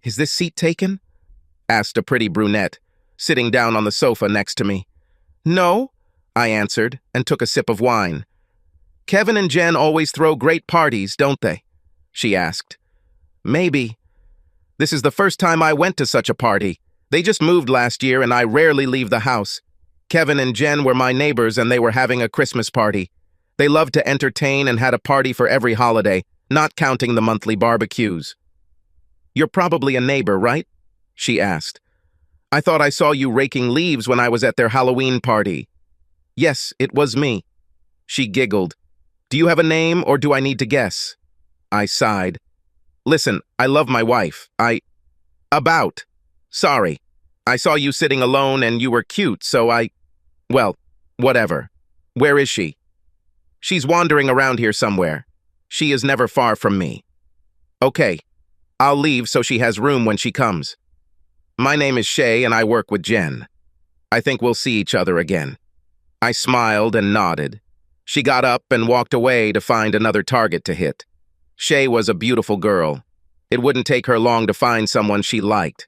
"Is this seat taken?" asked a pretty brunette, sitting down on the sofa next to me. "No," I answered, and took a sip of wine. "Kevin and Jen always throw great parties, don't they?" she asked. "Maybe. This is the first time I went to such a party. They just moved last year and I rarely leave the house. Kevin and Jen were my neighbors and they were having a Christmas party. They loved to entertain and had a party for every holiday, not counting the monthly barbecues." "You're probably a neighbor, right?" she asked. "I thought I saw you raking leaves when I was at their Halloween party." "Yes, it was me." She giggled. "Do you have a name or do I need to guess?" I sighed. "Listen, I love my wife. Sorry. I saw you sitting alone and you were cute, so well, whatever. Where is she?" "She's wandering around here somewhere. She is never far from me." "Okay. I'll leave so she has room when she comes. My name is Shay and I work with Jen. I think we'll see each other again." I smiled and nodded. She got up and walked away to find another target to hit. Shay was a beautiful girl. It wouldn't take her long to find someone she liked.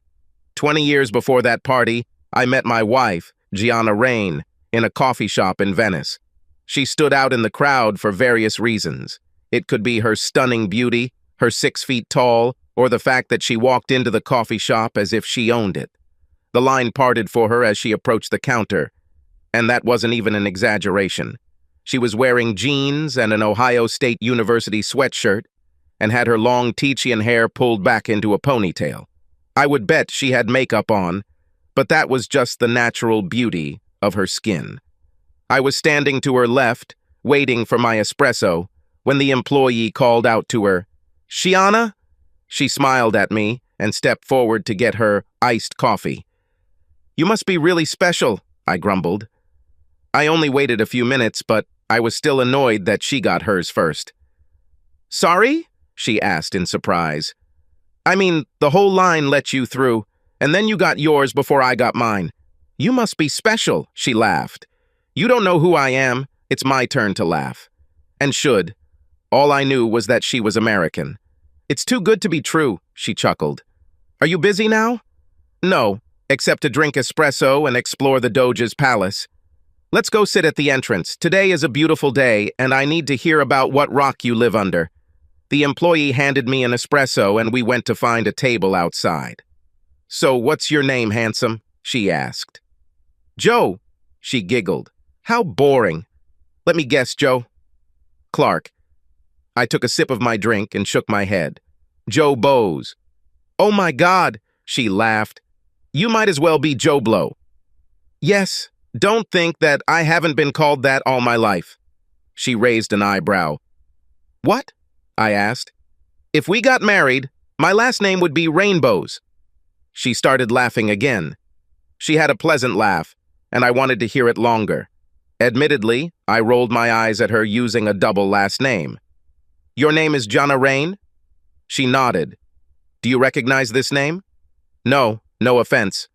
20 years before that party, I met my wife, Gianna Rain, in a coffee shop in Venice. She stood out in the crowd for various reasons. It could be her stunning beauty, her 6 feet tall, or the fact that she walked into the coffee shop as if she owned it. The line parted for her as she approached the counter, and that wasn't even an exaggeration. She was wearing jeans and an Ohio State University sweatshirt and had her long Techian hair pulled back into a ponytail. I would bet she had makeup on, but that was just the natural beauty of her skin. I was standing to her left, waiting for my espresso, when the employee called out to her, "Shiana?" She smiled at me and stepped forward to get her iced coffee. "You must be really special," I grumbled. I only waited a few minutes, but I was still annoyed that she got hers first. "Sorry?" she asked in surprise. "I mean, the whole line let you through, and then you got yours before I got mine. You must be special," she laughed. "You don't know who I am. It's my turn to laugh." And should. All I knew was that she was American. "It's too good to be true," she chuckled. "Are you busy now?" "No, except to drink espresso and explore the Doge's palace. Let's go sit at the entrance. Today is a beautiful day, and I need to hear about what rock you live under." The employee handed me an espresso, and we went to find a table outside. "So what's your name, handsome?" she asked. "Joe," she giggled. "How boring. Let me guess, Joe." "Clark." I took a sip of my drink and shook my head. "Joe Bose." "Oh my God," she laughed. "You might as well be Joe Blow." "Yes, don't think that I haven't been called that all my life." She raised an eyebrow. "What?" I asked. "If we got married, my last name would be Rainbows." She started laughing again. She had a pleasant laugh, and I wanted to hear it longer. Admittedly, I rolled my eyes at her using a double last name. "Your name is Gianna Rain?" She nodded. "Do you recognize this name?" "No, no offense.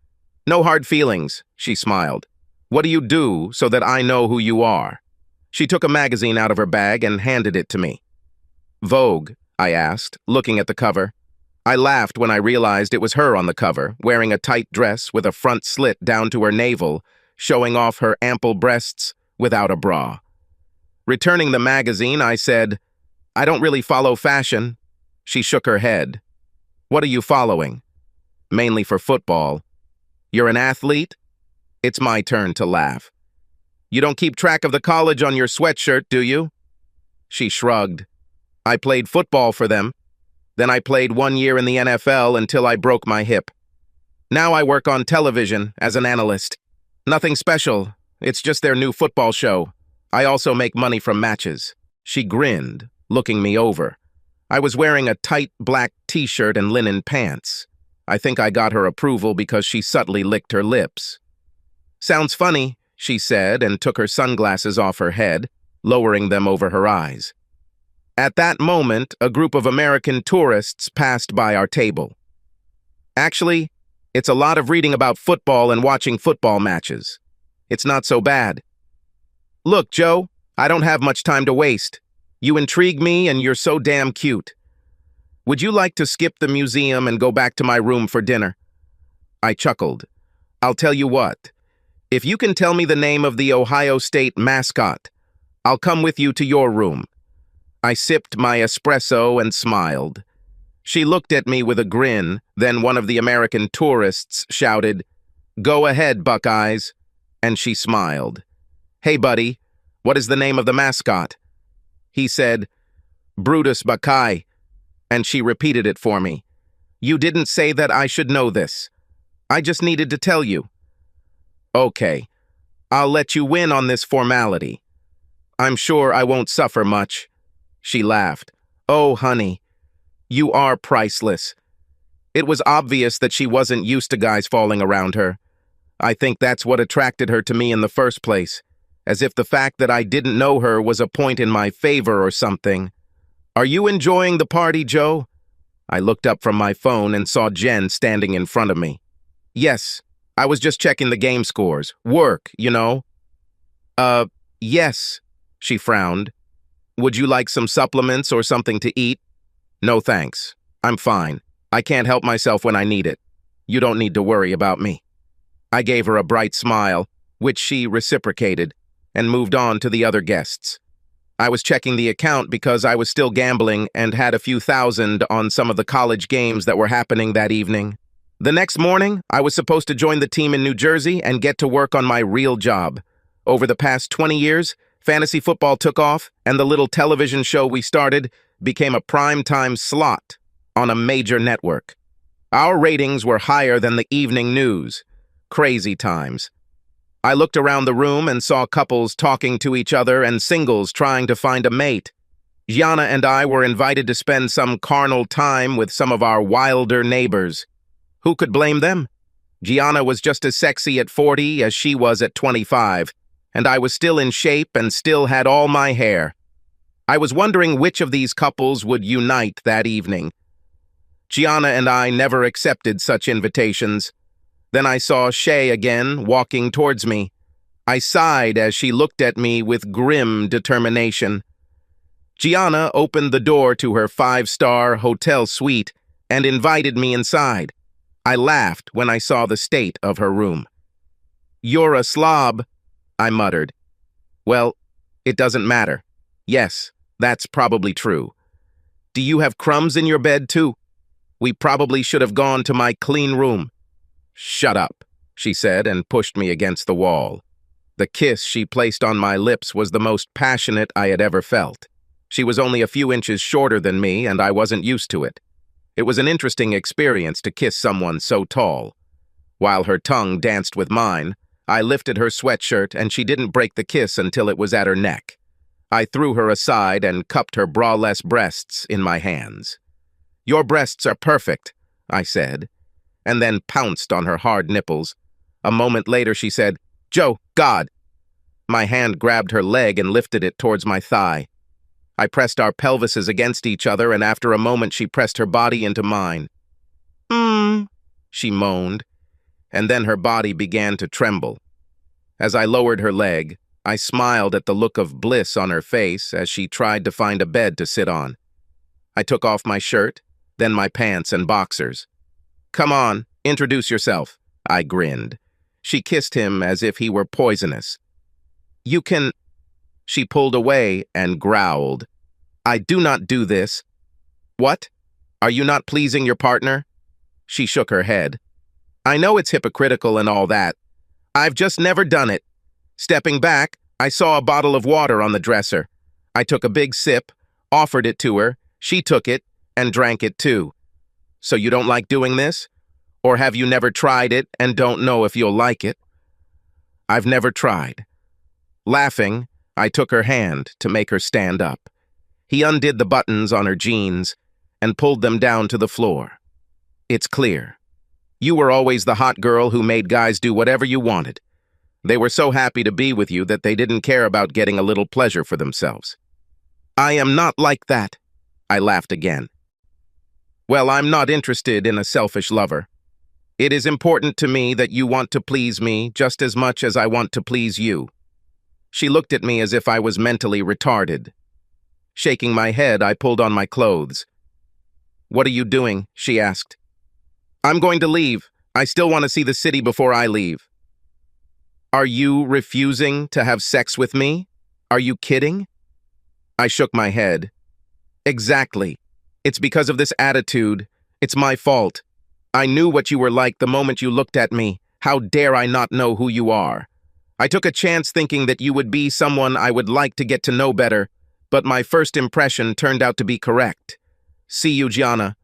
No hard feelings," she smiled. "What do you do so that I know who you are?" She took a magazine out of her bag and handed it to me. "Vogue?" I asked, looking at the cover. I laughed when I realized it was her on the cover, wearing a tight dress with a front slit down to her navel, showing off her ample breasts without a bra. Returning the magazine, I said, "I don't really follow fashion." She shook her head. "What are you following?" "Mainly for football." "You're an athlete?" It's my turn to laugh. "You don't keep track of the college on your sweatshirt, do you?" She shrugged. "I played football for them. Then I played 1 year in the NFL until I broke my hip. Now I work on television as an analyst. Nothing special. It's just their new football show. I also make money from matches." She grinned, looking me over. I was wearing a tight black t-shirt and linen pants. I think I got her approval because she subtly licked her lips. "Sounds funny," she said, and took her sunglasses off her head, lowering them over her eyes. At that moment, a group of American tourists passed by our table. "Actually, it's a lot of reading about football and watching football matches. It's not so bad. Look, Joe, I don't have much time to waste. You intrigue me and you're so damn cute." Would you like to skip the museum and go back to my room for dinner? I chuckled. I'll tell you what. If you can tell me the name of the Ohio State mascot, I'll come with you to your room. I sipped my espresso and smiled. She looked at me with a grin, then one of the American tourists shouted, "Go ahead, Buckeyes," and she smiled. "Hey, buddy, what is the name of the mascot?" He said, "Brutus Buckeye," and she repeated it for me. "You didn't say that I should know this. I just needed to tell you." "Okay, I'll let you win on this formality. I'm sure I won't suffer much." She laughed. "Oh, honey, you are priceless." It was obvious that she wasn't used to guys falling around her. I think that's what attracted her to me in the first place, as if the fact that I didn't know her was a point in my favor or something. "Are you enjoying the party, Joe?" I looked up from my phone and saw Jen standing in front of me. "Yes, I was just checking the game scores. Work, you know." Yes," she frowned. "Would you like some supplements or something to eat?" "No, thanks. I'm fine. I can't help myself when I need it. You don't need to worry about me." I gave her a bright smile, which she reciprocated, and moved on to the other guests. I was checking the account because I was still gambling and had a few thousand on some of the college games that were happening that evening. The next morning, I was supposed to join the team in New Jersey and get to work on my real job. Over the past 20 years, fantasy football took off, and the little television show we started became a prime-time slot on a major network. Our ratings were higher than the evening news. Crazy times. I looked around the room and saw couples talking to each other and singles trying to find a mate. Gianna and I were invited to spend some carnal time with some of our wilder neighbors. Who could blame them? Gianna was just as sexy at 40 as she was at 25, and I was still in shape and still had all my hair. I was wondering which of these couples would unite that evening. Gianna and I never accepted such invitations. Then I saw Shay again, walking towards me. I sighed as she looked at me with grim determination. Gianna opened the door to her 5-star hotel suite and invited me inside. I laughed when I saw the state of her room. "You're a slob," I muttered. "Well, it doesn't matter. Yes, that's probably true. Do you have crumbs in your bed, too? We probably should have gone to my clean room." "Shut up," she said and pushed me against the wall. The kiss she placed on my lips was the most passionate I had ever felt. She was only a few inches shorter than me, and I wasn't used to it. It was an interesting experience to kiss someone so tall. While her tongue danced with mine, I lifted her sweatshirt and she didn't break the kiss until it was at her neck. I threw her aside and cupped her braless breasts in my hands. "Your breasts are perfect," I said, and then pounced on her hard nipples. A moment later she said, "Joe, God!" My hand grabbed her leg and lifted it towards my thigh. I pressed our pelvises against each other, and after a moment she pressed her body into mine. She moaned, and then her body began to tremble. As I lowered her leg, I smiled at the look of bliss on her face as she tried to find a bed to sit on. I took off my shirt, then my pants and boxers. "Come on, introduce yourself," I grinned. She kissed him as if he were poisonous. "You can—" She pulled away and growled. "I do not do this." "What? Are you not pleasing your partner?" She shook her head. "I know it's hypocritical and all that. I've just never done it." Stepping back, I saw a bottle of water on the dresser. I took a big sip, offered it to her, she took it, and drank it too. "So you don't like doing this? Or have you never tried it and don't know if you'll like it?" "I've never tried." Laughing, I took her hand to make her stand up. He undid the buttons on her jeans and pulled them down to the floor. "It's clear. You were always the hot girl who made guys do whatever you wanted. They were so happy to be with you that they didn't care about getting a little pleasure for themselves." "I am not like that." I laughed again. "Well, I'm not interested in a selfish lover. It is important to me that you want to please me just as much as I want to please you." She looked at me as if I was mentally retarded. Shaking my head, I pulled on my clothes. "What are you doing?" she asked. "I'm going to leave. I still want to see the city before I leave." "Are you refusing to have sex with me? Are you kidding?" I shook my head. "Exactly. It's because of this attitude. It's my fault. I knew what you were like the moment you looked at me. How dare I not know who you are? I took a chance thinking that you would be someone I would like to get to know better, but my first impression turned out to be correct. See you, Gianna."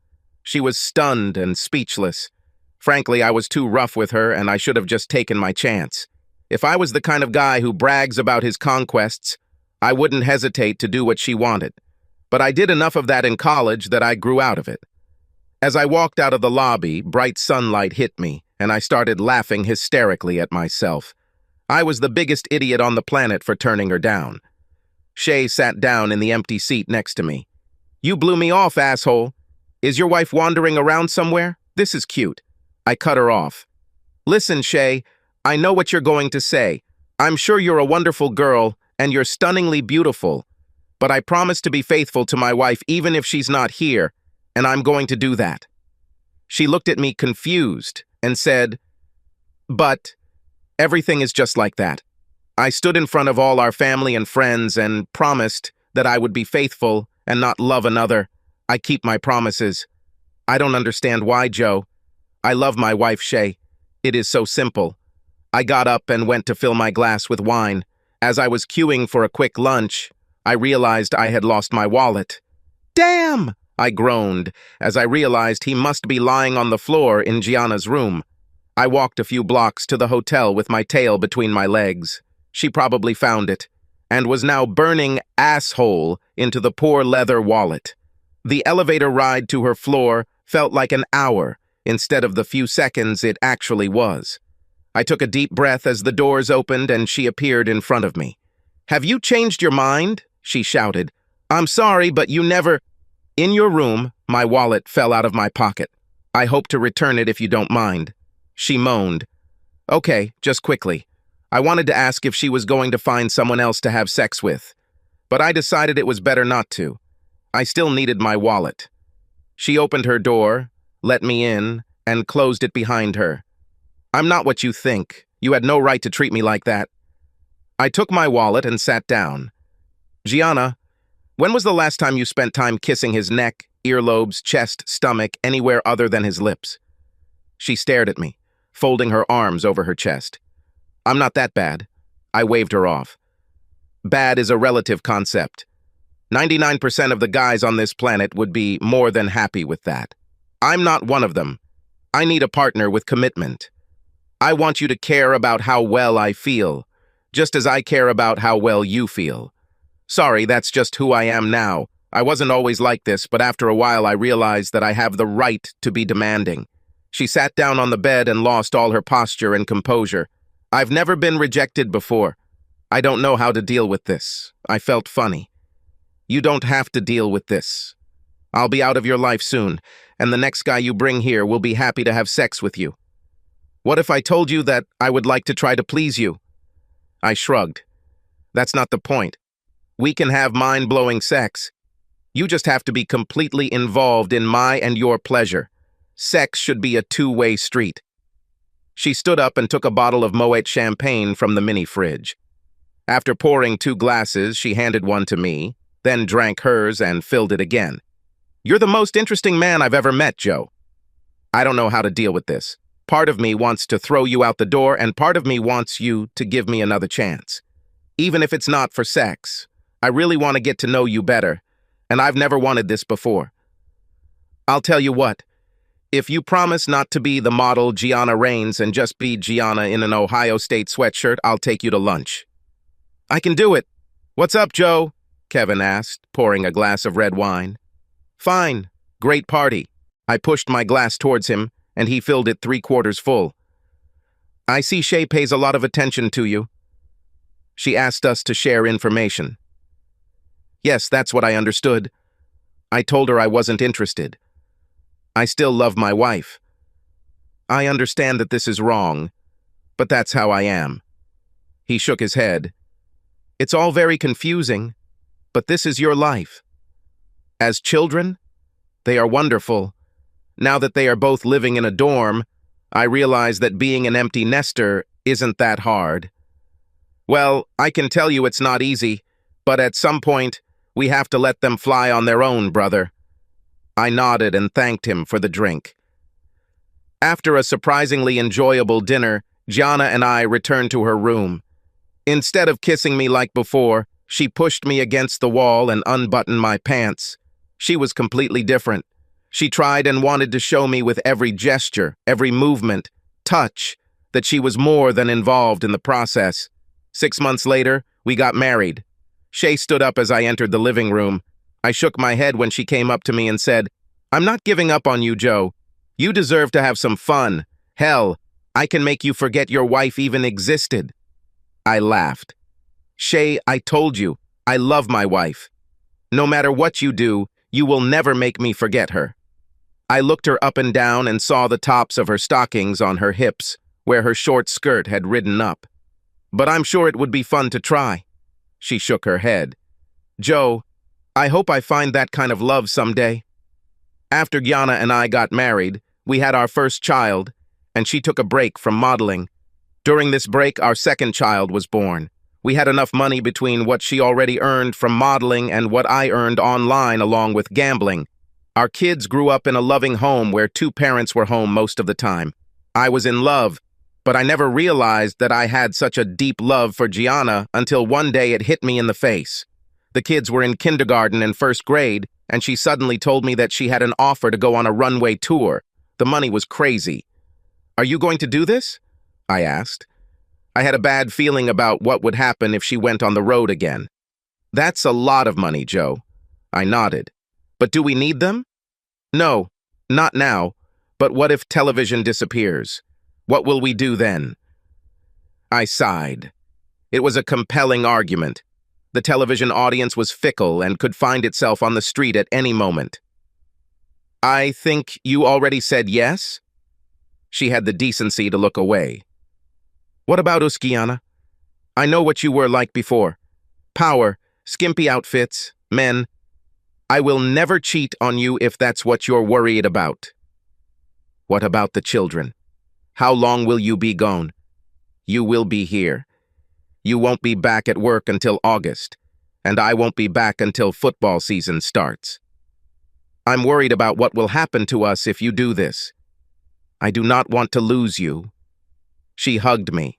She was stunned and speechless. Frankly, I was too rough with her, and I should have just taken my chance. If I was the kind of guy who brags about his conquests, I wouldn't hesitate to do what she wanted. But I did enough of that in college that I grew out of it. As I walked out of the lobby, bright sunlight hit me, and I started laughing hysterically at myself. I was the biggest idiot on the planet for turning her down. Shay sat down in the empty seat next to me. "You blew me off, asshole. Is your wife wandering around somewhere? This is cute." I cut her off. "Listen, Shay, I know what you're going to say. I'm sure you're a wonderful girl, and you're stunningly beautiful. But I promise to be faithful to my wife even if she's not here, and I'm going to do that." She looked at me confused and said, "But everything is just like that. I stood in front of all our family and friends and promised that I would be faithful and not love another. I keep my promises. I don't understand why, Joe. I love my wife, Shay. It is so simple." I got up and went to fill my glass with wine. As I was queuing for a quick lunch, I realized I had lost my wallet. "Damn!" I groaned as I realized he must be lying on the floor in Gianna's room. I walked a few blocks to the hotel with my tail between my legs. She probably found it, and was now burning asshole into the poor leather wallet. The elevator ride to her floor felt like an hour instead of the few seconds it actually was. I took a deep breath as the doors opened and she appeared in front of me. "Have you changed your mind?" she shouted. "I'm sorry, but you never—" "In your room, my wallet fell out of my pocket. I hope to return it if you don't mind." She moaned. "Okay, just quickly. I wanted to ask if she was going to find someone else to have sex with, but I decided it was better not to. I still needed my wallet." She opened her door, let me in, and closed it behind her. "I'm not what you think. You had no right to treat me like that." I took my wallet and sat down. "Gianna, when was the last time you spent time kissing his neck, earlobes, chest, stomach, anywhere other than his lips?" She stared at me, folding her arms over her chest. "I'm not that bad." I waved her off. "Bad is a relative concept. 99% of the guys on this planet would be more than happy with that. I'm not one of them. I need a partner with commitment. I want you to care about how well I feel, just as I care about how well you feel. Sorry, that's just who I am now. I wasn't always like this, but after a while I realized that I have the right to be demanding." She sat down on the bed and lost all her posture and composure. "I've never been rejected before. I don't know how to deal with this." I felt funny. "You don't have to deal with this. I'll be out of your life soon, and the next guy you bring here will be happy to have sex with you. What if I told you that I would like to try to please you?" I shrugged. "That's not the point. We can have mind-blowing sex. You just have to be completely involved in my and your pleasure. Sex should be a two-way street." She stood up and took a bottle of Moet champagne from the mini-fridge. After pouring 2 glasses, she handed one to me, then drank hers and filled it again. "You're the most interesting man I've ever met, Joe. I don't know how to deal with this. Part of me wants to throw you out the door, and part of me wants you to give me another chance. Even if it's not for sex, I really want to get to know you better, and I've never wanted this before. I'll tell you what, if you promise not to be the model Gianna Reigns and just be Gianna in an Ohio State sweatshirt, I'll take you to lunch." "I can do it. What's up, Joe?" Kevin asked, pouring a glass of red wine. "Fine. Great party." I pushed my glass towards him, and he filled it 3/4 full. "I see Shay pays a lot of attention to you. She asked us to share information." "Yes, that's what I understood. I told her I wasn't interested. I still love my wife. I understand that this is wrong, but that's how I am." He shook his head. "It's all very confusing, but this is your life. As children, They are wonderful. Now that they are both living in a dorm, I realize that being an empty nester isn't that hard. Well, I can tell you it's not easy, but at some point, we have to let them fly on their own, brother. I nodded and thanked him for the drink. After a surprisingly enjoyable dinner, Gianna and I returned to her room. Instead of kissing me like before, she pushed me against the wall and unbuttoned my pants. She was completely different. She tried and wanted to show me with every gesture, every movement, touch, that she was more than involved in the process. 6 months later, we got married. Shay stood up as I entered the living room. I shook my head when she came up to me and said, "I'm not giving up on you, Joe. You deserve to have some fun. Hell, I can make you forget your wife even existed." I laughed. "Shay, I told you, I love my wife. No matter what you do, you will never make me forget her." I looked her up and down and saw the tops of her stockings on her hips, where her short skirt had ridden up. "But I'm sure it would be fun to try." She shook her head. "Joe, I hope I find that kind of love someday." After Gianna and I got married, we had our first child, and she took a break from modeling. During this break, our second child was born. We had enough money between what she already earned from modeling and what I earned online along with gambling. Our kids grew up in a loving home where two parents were home most of the time. I was in love, but I never realized that I had such a deep love for Gianna until one day it hit me in the face. The kids were in kindergarten and first grade, and she suddenly told me that she had an offer to go on a runway tour. The money was crazy. "Are you going to do this?" I asked. I had a bad feeling about what would happen if she went on the road again. "That's a lot of money, Joe." I nodded. "But do we need them?" "No, not now. But what if television disappears? What will we do then?" I sighed. It was a compelling argument. The television audience was fickle and could find itself on the street at any moment. "I think you already said yes?" She had the decency to look away. "What about us, Gianna? I know what you were like before. Power, skimpy outfits, men. I will never cheat on you if that's what you're worried about." "What about the children? How long will you be gone?" "You will be here. You won't be back at work until August, and I won't be back until football season starts. I'm worried about what will happen to us if you do this. I do not want to lose you." She hugged me.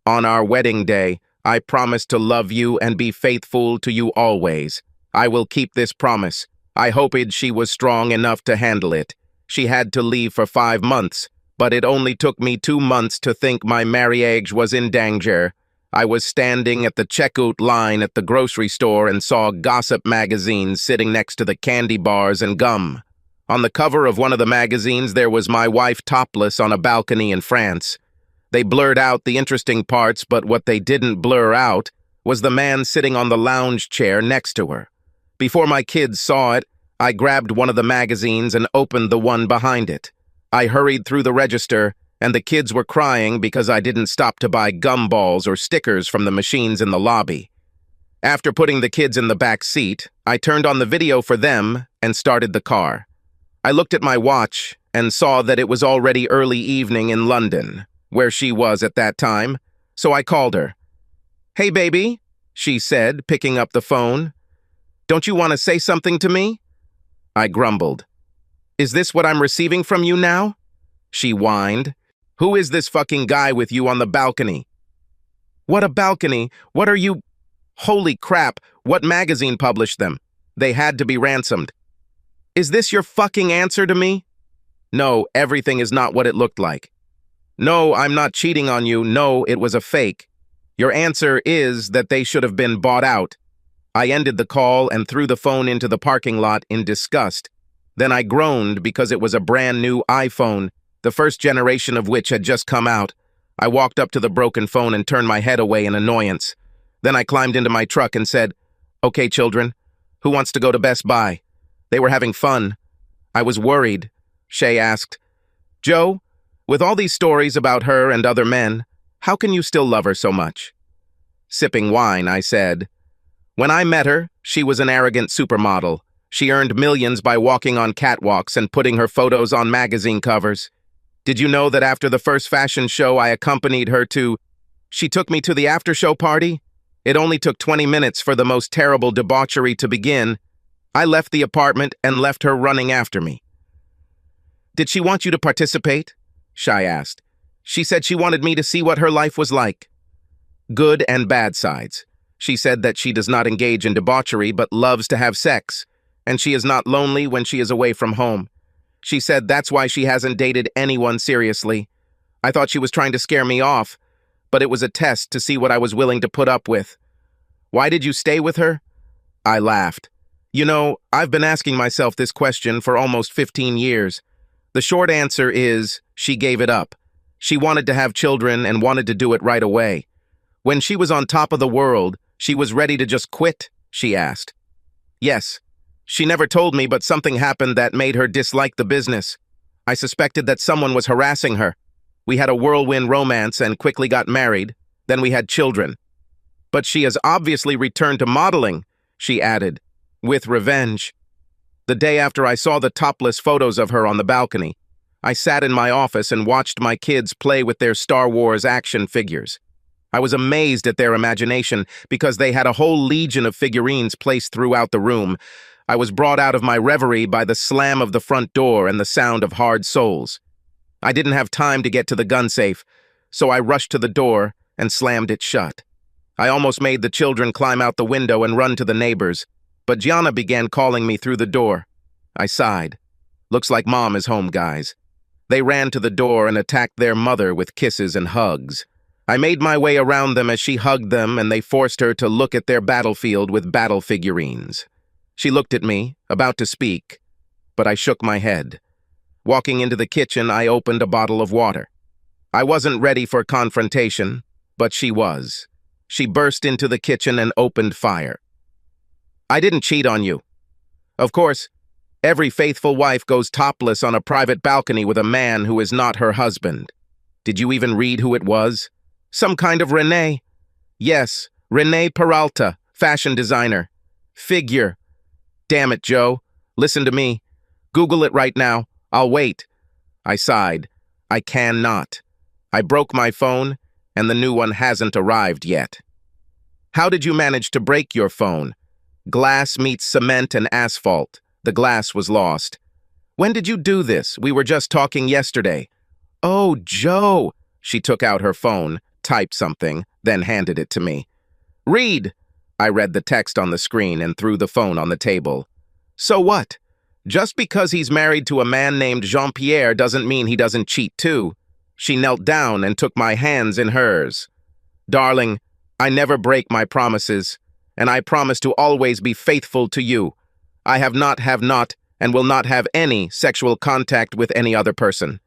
"On our wedding day, I promise to love you and be faithful to you always. I will keep this promise. I hoped she was strong enough to handle it. She had to leave for 5 months, but it only took me 2 months to think my marriage was in danger. I was standing at the checkout line at the grocery store and saw gossip magazines sitting next to the candy bars and gum. On the cover of one of the magazines, there was my wife topless on a balcony in France. They blurred out the interesting parts, but what they didn't blur out was the man sitting on the lounge chair next to her. Before my kids saw it, I grabbed one of the magazines and opened the one behind it. I hurried through the register, and the kids were crying because I didn't stop to buy gumballs or stickers from the machines in the lobby. After putting the kids in the back seat, I turned on the video for them and started the car. I looked at my watch and saw that it was already early evening in London, where she was at that time, so I called her. "Hey, baby," she said, picking up the phone. "Don't you want to say something to me?" I grumbled. "Is this what I'm receiving from you now?" She whined. "Who is this fucking guy with you on the balcony?" "What a balcony? What are you—" "Holy crap, what magazine published them? They had to be ransomed." "Is this your fucking answer to me?" "No, everything is not what it looked like." "No, I'm not cheating on you. No, it was a fake. Your answer is that they should have been bought out." I ended the call and threw the phone into the parking lot in disgust. Then I groaned because it was a brand new iPhone, the first generation of which had just come out. I walked up to the broken phone and turned my head away in annoyance. Then I climbed into my truck and said, "Okay, children, who wants to go to Best Buy?" They were having fun. I was worried. Shay asked, "Joe, with all these stories about her and other men, how can you still love her so much?" Sipping wine, I said, "When I met her, she was an arrogant supermodel. She earned millions by walking on catwalks and putting her photos on magazine covers. Did you know that after the first fashion show I accompanied her to, she took me to the after-show party? It only took 20 minutes for the most terrible debauchery to begin. I left the apartment and left her running after me. Did she want you to participate? Shai asked. She said she wanted me to see what her life was like. Good and bad sides. She said that she does not engage in debauchery but loves to have sex, and she is not lonely when she is away from home. She said that's why she hasn't dated anyone seriously. I thought she was trying to scare me off, but it was a test to see what I was willing to put up with. Why did you stay with her? I laughed. You know, I've been asking myself this question for almost 15 years. The short answer is, she gave it up. She wanted to have children and wanted to do it right away. When she was on top of the world, she was ready to just quit, she asked. Yes. She never told me, but something happened that made her dislike the business. I suspected that someone was harassing her. We had a whirlwind romance and quickly got married. Then we had children. But she has obviously returned to modeling, she added, with revenge. The day after I saw the topless photos of her on the balcony, I sat in my office and watched my kids play with their Star Wars action figures. I was amazed at their imagination because they had a whole legion of figurines placed throughout the room. I was brought out of my reverie by the slam of the front door and the sound of hard soles. I didn't have time to get to the gun safe, so I rushed to the door and slammed it shut. I almost made the children climb out the window and run to the neighbors, but Gianna began calling me through the door. I sighed. Looks like Mom is home, guys. They ran to the door and attacked their mother with kisses and hugs. I made my way around them as she hugged them, and they forced her to look at their battlefield with battle figurines. She looked at me, about to speak, but I shook my head. Walking into the kitchen, I opened a bottle of water. I wasn't ready for confrontation, but she was. She burst into the kitchen and opened fire. I didn't cheat on you. Of course, every faithful wife goes topless on a private balcony with a man who is not her husband. Did you even read who it was? Some kind of Renee. Yes, Renee Peralta, fashion designer. Figure. Damn it, Joe. Listen to me. Google it right now. I'll wait. I sighed. I cannot. I broke my phone, and the new one hasn't arrived yet. How did you manage to break your phone? Glass meets cement and asphalt. The glass was lost. When did you do this? We were just talking yesterday. Oh, Joe. She took out her phone, typed something, then handed it to me. Read. I read the text on the screen and threw the phone on the table. So what? Just because he's married to a man named Jean-Pierre doesn't mean he doesn't cheat too. She knelt down and took my hands in hers. Darling, I never break my promises, and I promise to always be faithful to you. I have not, and will not have any sexual contact with any other person.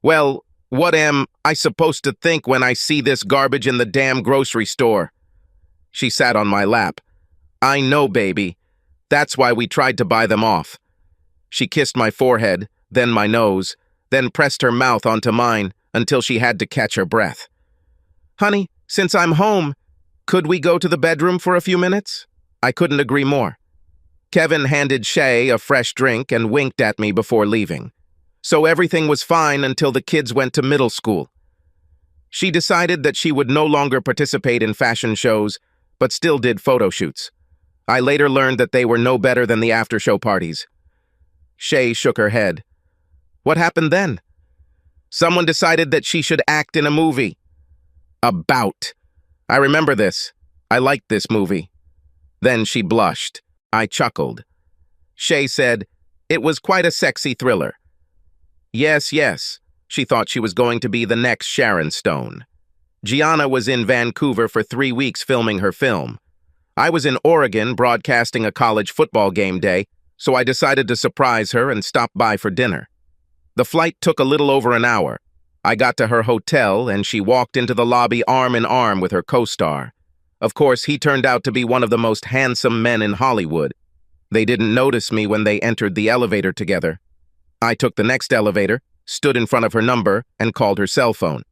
Well, what am I supposed to think when I see this garbage in the damn grocery store? She sat on my lap. I know, baby. That's why we tried to buy them off. She kissed my forehead, then my nose, then pressed her mouth onto mine until she had to catch her breath. Honey, since I'm home, could we go to the bedroom for a few minutes? I couldn't agree more. Kevin handed Shay a fresh drink and winked at me before leaving. So everything was fine until the kids went to middle school. She decided that she would no longer participate in fashion shows, but still did photo shoots. I later learned that they were no better than the after-show parties. Shay shook her head. What happened then? Someone decided that she should act in a movie. About. I remember this. I liked this movie. Then she blushed. I chuckled. Shay said, it was quite a sexy thriller. Yes, yes. She thought she was going to be the next Sharon Stone. Gianna was in Vancouver for 3 weeks filming her film. I was in Oregon broadcasting a college football game day, so I decided to surprise her and stop by for dinner. The flight took a little over an hour. I got to her hotel, and she walked into the lobby arm in arm with her co-star. Of course, he turned out to be one of the most handsome men in Hollywood. They didn't notice me when they entered the elevator together. I took the next elevator, stood in front of her number, and called her cell phone.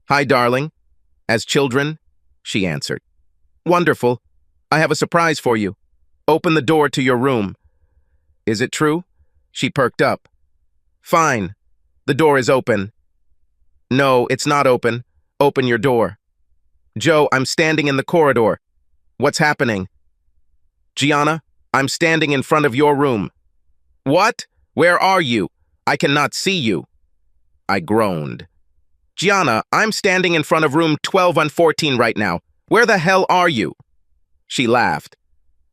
Hi, darling. As children? She answered. Wonderful. I have a surprise for you. Open the door to your room. Is it true? She perked up. Fine. The door is open. No, it's not open. Open your door. Joe, I'm standing in the corridor. What's happening? Gianna, I'm standing in front of your room. What? Where are you? I cannot see you. I groaned. Gianna, I'm standing in front of room 1214 right now. Where the hell are you? She laughed.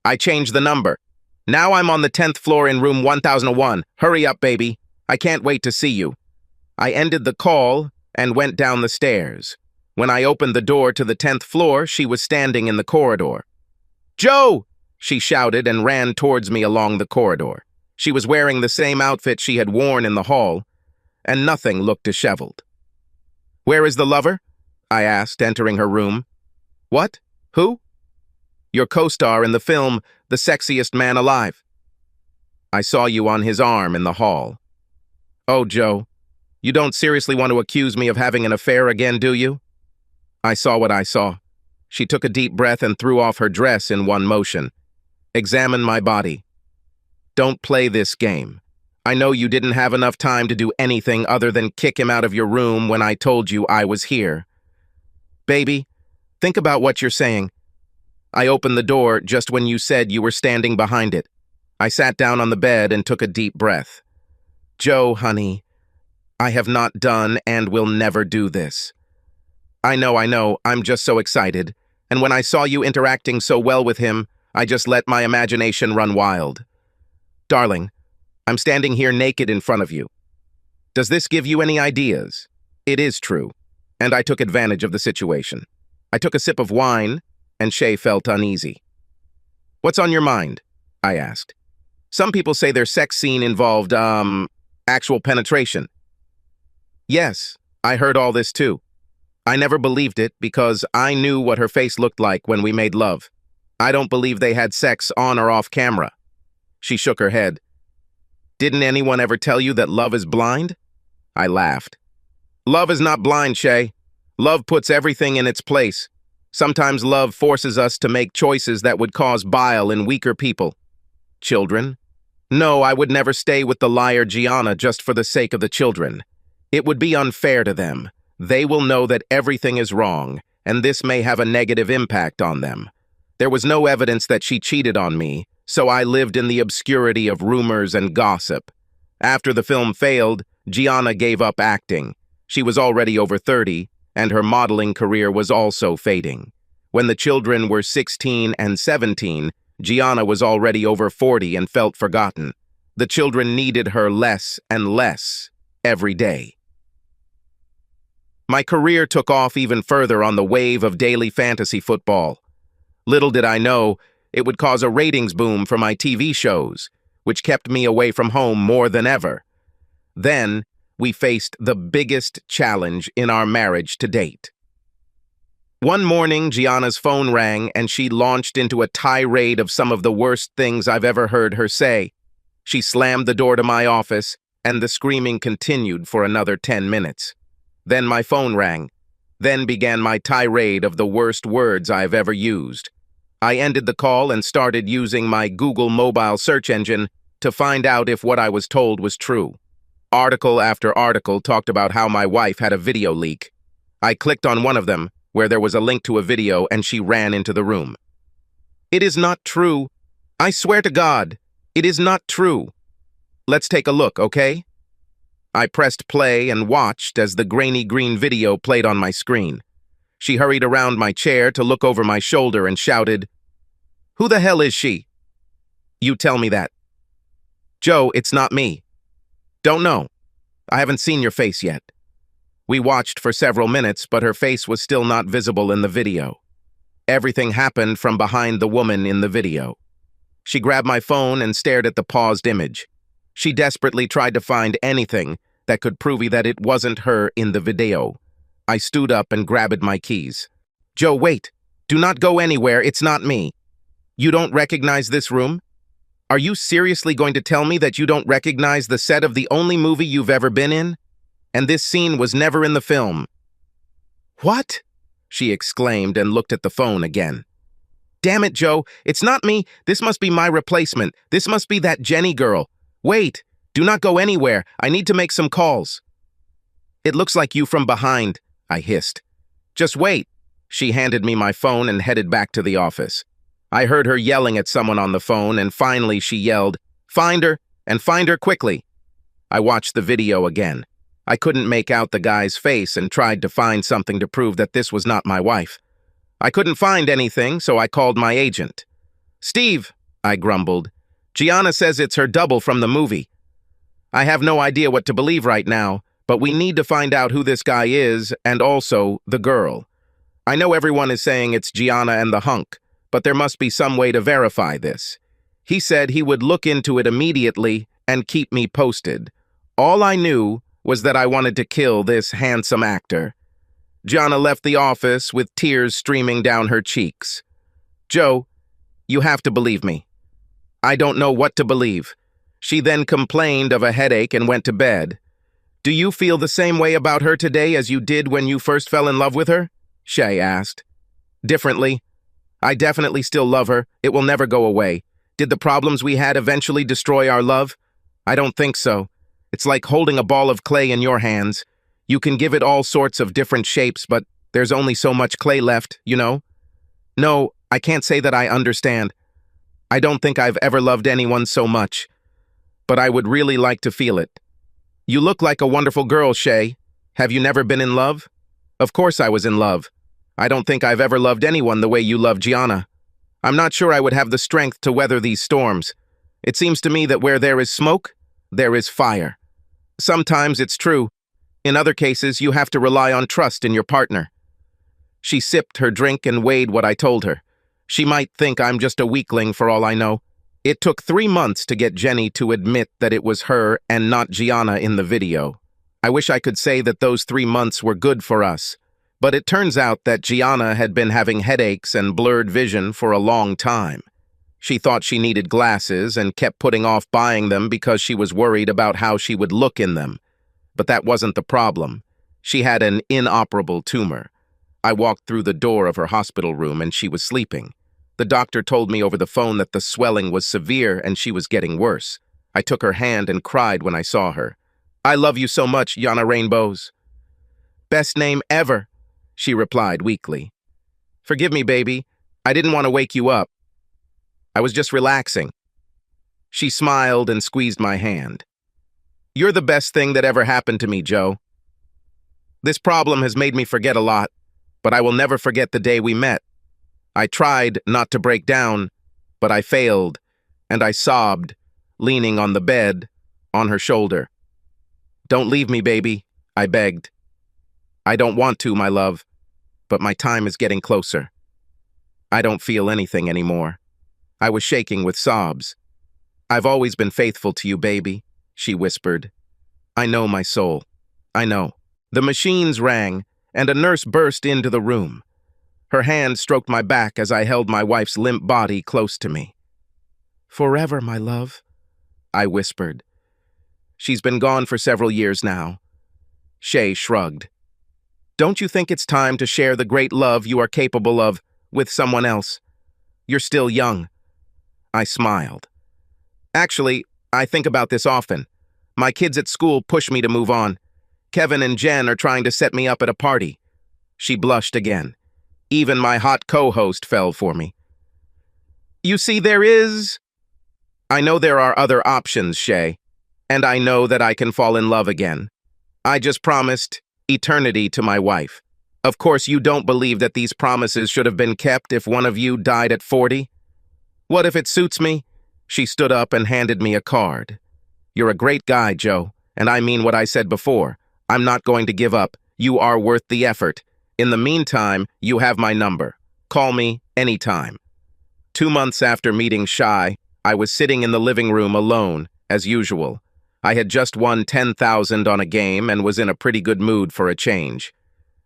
I changed the number. Now I'm on the 10th floor in room 1001. Hurry up, baby. I can't wait to see you. I ended the call and went down the stairs. When I opened the door to the 10th floor, she was standing in the corridor. Joe! She shouted and ran towards me along the corridor. She was wearing the same outfit she had worn in the hall, and nothing looked disheveled. Where is the lover? I asked, entering her room. What? Who? Your co-star in the film, The Sexiest Man Alive. I saw you on his arm in the hall. Oh, Joe, you don't seriously want to accuse me of having an affair again, do you? I saw what I saw. She took a deep breath and threw off her dress in one motion. Examine my body. Don't play this game. I know you didn't have enough time to do anything other than kick him out of your room when I told you I was here. Baby, think about what you're saying. I opened the door just when you said you were standing behind it. I sat down on the bed and took a deep breath. Joe, honey, I have not done and will never do this. I know, I'm just so excited. And when I saw you interacting so well with him, I just let my imagination run wild. Darling, I'm standing here naked in front of you. Does this give you any ideas? It is true, and I took advantage of the situation. I took a sip of wine, and Shay felt uneasy. What's on your mind? I asked. Some people say their sex scene involved, actual penetration. Yes, I heard all this too. I never believed it because I knew what her face looked like when we made love. I don't believe they had sex on or off camera. She shook her head. Didn't anyone ever tell you that love is blind? I laughed. Love is not blind, Shay. Love puts everything in its place. Sometimes love forces us to make choices that would cause bile in weaker people. Children? No, I would never stay with the liar Gianna just for the sake of the children. It would be unfair to them. They will know that everything is wrong, and this may have a negative impact on them. There was no evidence that she cheated on me, so I lived in the obscurity of rumors and gossip. After the film failed, Gianna gave up acting. She was already over 30, and her modeling career was also fading. When the children were 16 and 17, Gianna was already over 40 and felt forgotten. The children needed her less and less every day. My career took off even further on the wave of daily fantasy football. Little did I know, it would cause a ratings boom for my TV shows, which kept me away from home more than ever. Then, we faced the biggest challenge in our marriage to date. One morning, Gianna's phone rang and she launched into a tirade of some of the worst things I've ever heard her say. She slammed the door to my office, and the screaming continued for another 10 minutes. Then my phone rang. Then began my tirade of the worst words I've ever used. I ended the call and started using my Google mobile search engine to find out if what I was told was true. Article after article talked about how my wife had a video leak. I clicked on one of them, where there was a link to a video, and she ran into the room. It is not true. I swear to God, it is not true. Let's take a look, okay? I pressed play and watched as the grainy green video played on my screen. She hurried around my chair to look over my shoulder and shouted, "Who the hell is she?" You tell me that. Joe, it's not me. Don't know. I haven't seen your face yet. We watched for several minutes, but her face was still not visible in the video. Everything happened from behind the woman in the video. She grabbed my phone and stared at the paused image. She desperately tried to find anything that could prove that it wasn't her in the video. I stood up and grabbed my keys. Joe, wait. Do not go anywhere. It's not me. You don't recognize this room? Are you seriously going to tell me that you don't recognize the set of the only movie you've ever been in? And this scene was never in the film. What? She exclaimed and looked at the phone again. Damn it, Joe. It's not me. This must be my replacement. This must be that Jenny girl. Wait. Do not go anywhere. I need to make some calls. It looks like you from behind, I hissed. Just wait. She handed me my phone and headed back to the office. I heard her yelling at someone on the phone, and finally she yelled, "Find her, and find her quickly." I watched the video again. I couldn't make out the guy's face and tried to find something to prove that this was not my wife. I couldn't find anything, so I called my agent. "Steve," I grumbled, "Gianna says it's her double from the movie. I have no idea what to believe right now, but we need to find out who this guy is and also the girl. I know everyone is saying it's Gianna and the hunk, but there must be some way to verify this." He said he would look into it immediately and keep me posted. All I knew was that I wanted to kill this handsome actor. Gianna left the office with tears streaming down her cheeks. "Joe, you have to believe me. I don't know what to believe." She then complained of a headache and went to bed. "Do you feel the same way about her today as you did when you first fell in love with her?" Shay asked. "Differently. I definitely still love her. It will never go away. Did the problems we had eventually destroy our love? I don't think so. It's like holding a ball of clay in your hands. You can give it all sorts of different shapes, but there's only so much clay left, you know? No, I can't say that I understand. I don't think I've ever loved anyone so much. But I would really like to feel it. You look like a wonderful girl, Shay. Have you never been in love?" "Of course I was in love. I don't think I've ever loved anyone the way you love Gianna. I'm not sure I would have the strength to weather these storms. It seems to me that where there is smoke, there is fire. Sometimes it's true. In other cases, you have to rely on trust in your partner." She sipped her drink and weighed what I told her. She might think I'm just a weakling for all I know. It took 3 months to get Jenny to admit that it was her and not Gianna in the video. I wish I could say that those 3 months were good for us, but it turns out that Gianna had been having headaches and blurred vision for a long time. She thought she needed glasses and kept putting off buying them because she was worried about how she would look in them. But that wasn't the problem. She had an inoperable tumor. I walked through the door of her hospital room and she was sleeping. The doctor told me over the phone that the swelling was severe and she was getting worse. I took her hand and cried when I saw her. "I love you so much, Yana Rainbows." "Best name ever," she replied weakly. "Forgive me, baby. I didn't want to wake you up. I was just relaxing." She smiled and squeezed my hand. "You're the best thing that ever happened to me, Joe. This problem has made me forget a lot, but I will never forget the day we met. I tried not to break down, but I failed, and I sobbed, leaning on the bed, on her shoulder. "Don't leave me, baby," I begged. "I don't want to, my love, but my time is getting closer. I don't feel anything anymore." I was shaking with sobs. "I've always been faithful to you, baby," she whispered. "I know, my soul. I know." The machines rang, and a nurse burst into the room. Her hand stroked my back as I held my wife's limp body close to me. "Forever, my love," I whispered. "She's been gone for several years now." Shay shrugged. "Don't you think it's time to share the great love you are capable of with someone else? You're still young." I smiled. "Actually, I think about this often. My kids at school push me to move on. Kevin and Jen are trying to set me up at a party." She blushed again. Even my hot co-host fell for me. "You see, I know there are other options, Shay, and I know that I can fall in love again. I just promised eternity to my wife. Of course, you don't believe that these promises should have been kept if one of you died at 40? What if it suits me?" She stood up and handed me a card. "You're a great guy, Joe, and I mean what I said before. I'm not going to give up. You are worth the effort. In the meantime, you have my number. Call me anytime." 2 months after meeting Shy, I was sitting in the living room alone, as usual. I had just won 10,000 on a game and was in a pretty good mood for a change.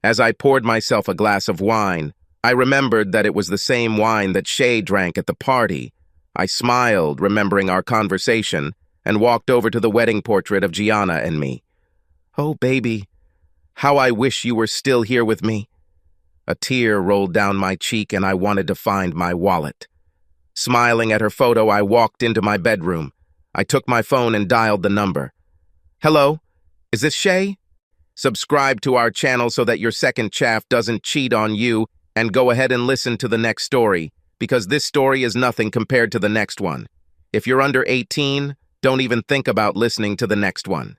As I poured myself a glass of wine, I remembered that it was the same wine that Shay drank at the party. I smiled, remembering our conversation, and walked over to the wedding portrait of Gianna and me. "Oh, baby, how I wish you were still here with me." A tear rolled down my cheek and I wanted to find my wallet. Smiling at her photo, I walked into my bedroom. I took my phone and dialed the number. Hello? Is this Shay? Subscribe to our channel so that your second chaff doesn't cheat on you, and go ahead and listen to the next story, because this story is nothing compared to the next one. If you're under 18, don't even think about listening to the next one.